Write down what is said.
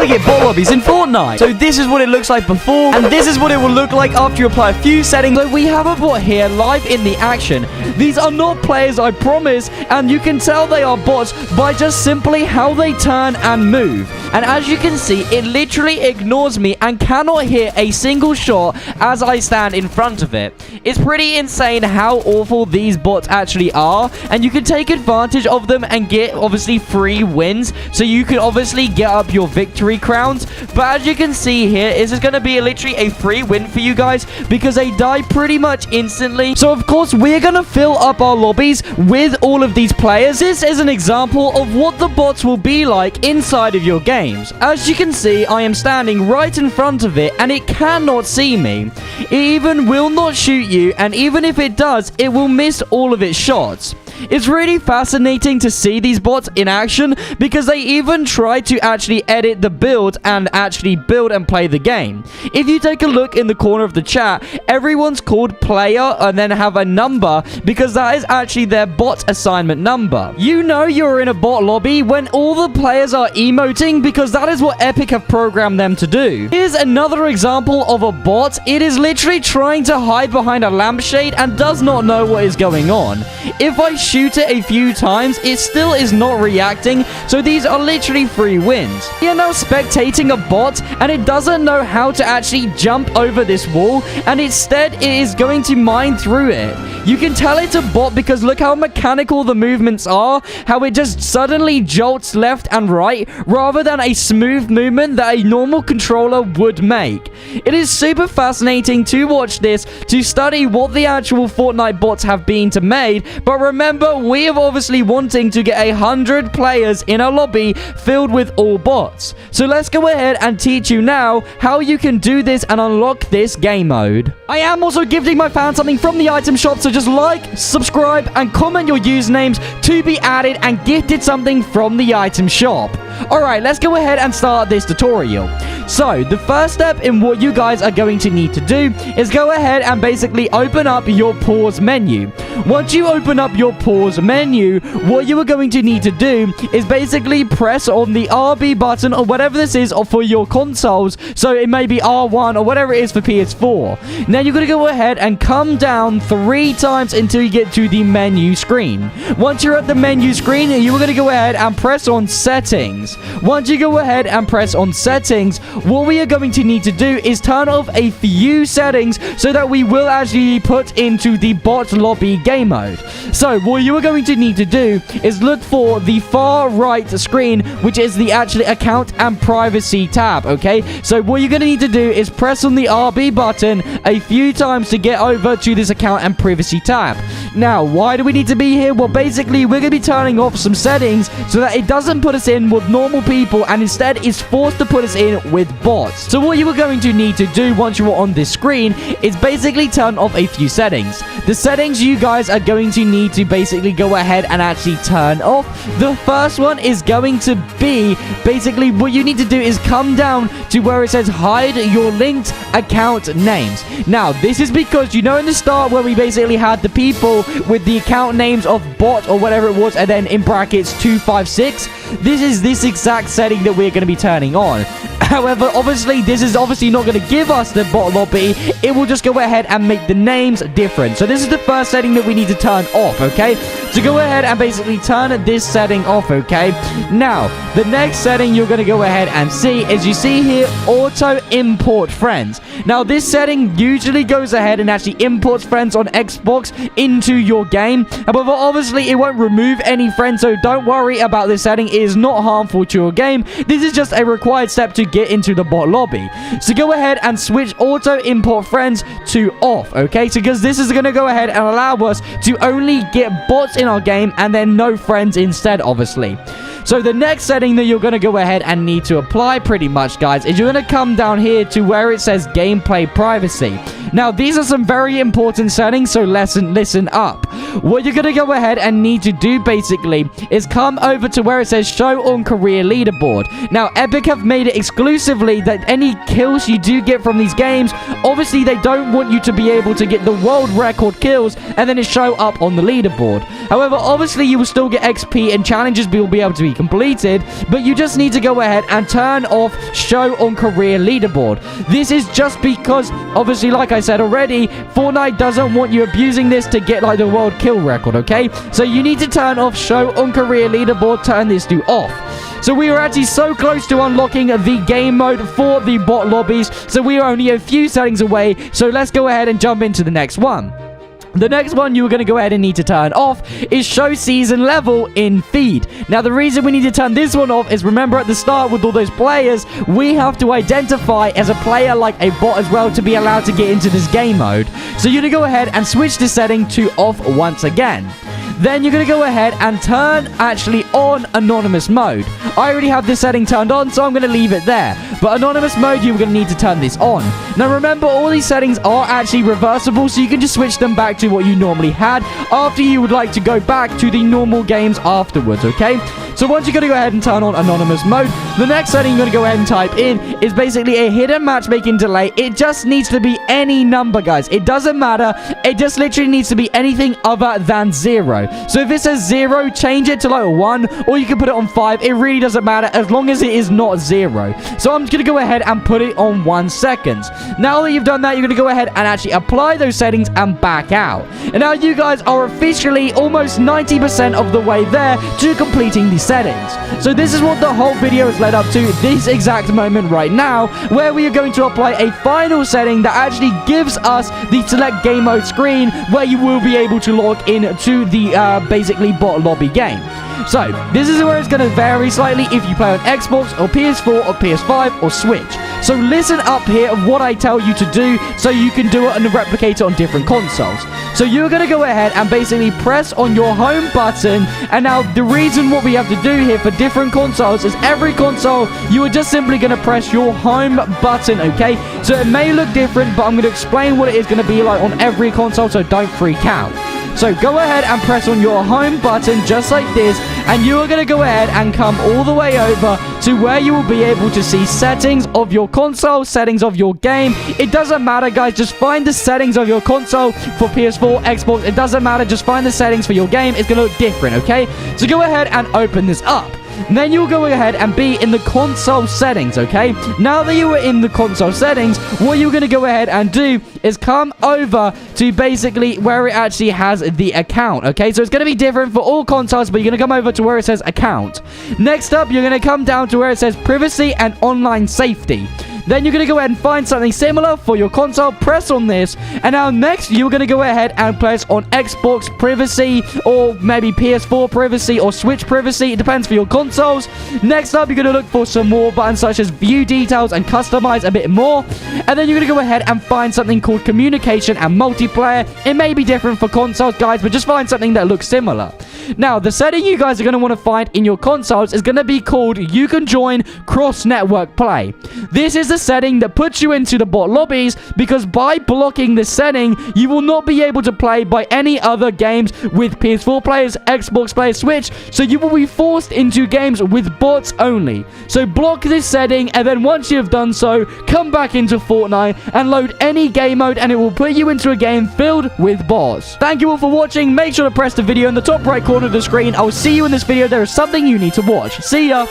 to get bot lobbies in Fortnite. So this is what it looks like before, and this is what it will look like after you apply a few settings. So we have a bot here live in the action. These are not players, I promise, and you can tell they are bots by just simply how they turn and move. And as you can see, it literally ignores me and cannot hit a single shot as I stand in front of it. It's pretty insane how awful these bots actually are, and you can take advantage of them and get obviously free wins, so you can obviously get up your victory crowns. But as you can see here, this is going to be literally a free win for you guys because they die pretty much instantly. So of course we're going to fill up our lobbies with all of these players. This is an example of what the bots will be like inside of your games. As you can see, I am standing right in front of it and it cannot see me. It even will not shoot you, and even if it does, it will miss all of its shots. It's really fascinating to see these bots in action because they even try to actually edit the build and actually build and play the game. If you take a look in the corner of the chat, everyone's called player and then have a number because that is actually their bot assignment number. You know you're in a bot lobby when all the players are emoting because that is what Epic have programmed them to do. Here's another example of a bot. It is literally trying to hide behind a lampshade and does not know what is going on. If I shoot it a few times, it still is not reacting, so these are literally free wins. We are now spectating a bot, and it doesn't know how to actually jump over this wall, and instead it is going to mine through it. You can tell it's a bot because look how mechanical the movements are, how it just suddenly jolts left and right, rather than a smooth movement that a normal controller would make. It is super fascinating to watch this, to study what the actual Fortnite bots have been to made, but remember, we are obviously wanting to get 100 players in a lobby filled with all bots. So let's go ahead and teach you now how you can do this and unlock this game mode. I am also gifting my fans something from the item shop, so just like, subscribe, and comment your usernames to be added and gifted something from the item shop. Alright, let's go ahead and start this tutorial. So, the first step in what you guys are going to need to do is go ahead and basically open up your pause menu. Once you open up your pause menu, what you are going to need to do is basically press on the RB button or whatever this is for your consoles. So, it may be R1 or whatever it is for PS4. Now, you're going to go ahead and come down 3 times until you get to the menu screen. Once you're at the menu screen, you are going to go ahead and press on settings. Once you go ahead and press on settings, what we are going to need to do is turn off a few settings so that we will actually put into the bot lobby game mode. So what you are going to need to do is look for the far right screen, which is the actual account and privacy tab. Okay, so what you're going to need to do is press on the RB button a few times to get over to this account and privacy tab. Now, why do we need to be here? Well, basically, we're going to be turning off some settings so that it doesn't put us in with normal people and instead is forced to put us in with bots. So what you are going to need to do once you are on this screen is basically turn off a few settings. The settings you guys are going to need to basically go ahead and actually turn off. The first one is going to be basically what you need to do is come down to where it says hide your linked account names. Now, this is because you know in the start where we basically had the people with the account names of bot or whatever it was and then in brackets 256. This is this exact setting that we're going to be turning on. However, obviously, this is obviously not going to give us the bot lobby. It will just go ahead and make the names different. So this is the first setting that we need to turn off, okay? So go ahead and basically turn this setting off, okay? Now, the next setting you're going to go ahead and see is you see here, auto import friends. Now, this setting usually goes ahead and actually imports friends on Xbox into your game. However, obviously, it won't remove any friends, so don't worry about this setting. It is not harmful to your game. This is just a required step to get into the bot lobby. So go ahead and switch auto import friends to off, okay? So because this is going to go ahead and allow us to only get bots in our game and then no friends instead, obviously. So the next setting that you're going to go ahead and need to apply pretty much, guys, is you're going to come down here to where it says gameplay privacy. Now, these are some very important settings, so listen up. What you're going to go ahead and need to do, basically, is come over to where it says show on career leaderboard. Now, Epic have made it exclusively that any kills you do get from these games, obviously, they don't want you to be able to get the world record kills and then it show up on the leaderboard. However, obviously, you will still get XP and challenges will be able to be successfully completed, but you just need to go ahead and turn off show on career leaderboard. This is just because, obviously, like I said already, Fortnite doesn't want you abusing this to get like the world kill record, okay? So you need to turn off show on career leaderboard, turn this to off. So we are actually so close to unlocking the game mode for the bot lobbies, so we are only a few settings away. So let's go ahead and jump into the next one. The next one you're going to go ahead and need to turn off is show season level in feed. Now, the reason we need to turn this one off is, remember at the start with all those players, we have to identify as a player like a bot as well to be allowed to get into this game mode. So you're going to go ahead and switch this setting to off once again. Then you're going to go ahead and turn actually on anonymous mode. I already have this setting turned on, so I'm going to leave it there. But anonymous mode, you're going to need to turn this on. Now remember, all these settings are actually reversible, so you can just switch them back to what you normally had after you would like to go back to the normal games afterwards, okay? So once you're going to go ahead and turn on anonymous mode, the next setting you're going to go ahead and type in is basically a hidden matchmaking delay. It just needs to be any number, guys. It doesn't matter. It just literally needs to be anything other than 0. So if it says 0, change it to like 1, or you can put it on 5. It really doesn't matter as long as it is not 0. So I'm just going to go ahead and put it on 1 second. Now that you've done that, you're going to go ahead and actually apply those settings and back out. And now you guys are officially almost 90% of the way there to completing the settings. So this is what the whole video has led up to, this exact moment right now, where we are going to apply a final setting that actually gives us the select game mode screen, where you will be able to log into the basically bot lobby game. So this is where it's going to vary slightly if you play on Xbox or PS4 or PS5 or Switch. So listen up here of what I tell you to do so you can do it and replicate it on different consoles. So you're going to go ahead and basically press on your home button. And now the reason what we have to do here for different consoles is every console you are just simply going to press your home button, okay? So it may look different, but I'm going to explain what it is going to be like on every console, so don't freak out. So go ahead and press on your home button just like this, and you are going to go ahead and come all the way over to where you will be able to see settings of your console, settings of your game. It doesn't matter, guys. Just find the settings of your console for PS4, Xbox. It doesn't matter. Just find the settings for your game. It's going to look different, okay? So go ahead and open this up. And then you'll go ahead and be in the console settings, okay? Now that you are in the console settings, what you're going to go ahead and do is come over to basically where it actually has the account, okay? So it's going to be different for all consoles, but you're going to come over to where it says account. Next up, you're going to come down to where it says privacy and online safety. Then you're going to go ahead and find something similar for your console, press on this, and now next you're going to go ahead and press on Xbox privacy, or maybe PS4 privacy, or Switch privacy. It depends for your consoles. Next up, you're going to look for some more buttons such as view details and customize a bit more. And then you're going to go ahead and find something called communication and multiplayer. It may be different for consoles, guys, but just find something that looks similar. Now, the setting you guys are going to want to find in your consoles is going to be called you can join cross-network play. This is the setting that puts you into the bot lobbies, because by blocking this setting, you will not be able to play by any other games with PS4 players, Xbox players, Switch, so you will be forced into games with bots only. So block this setting, and then once you have done so, come back into Fortnite and load any game mode, and it will put you into a game filled with bots. Thank you all for watching. Make sure to press the video in the top right corner of the screen. I will see you in this video. There is something you need to watch. See ya!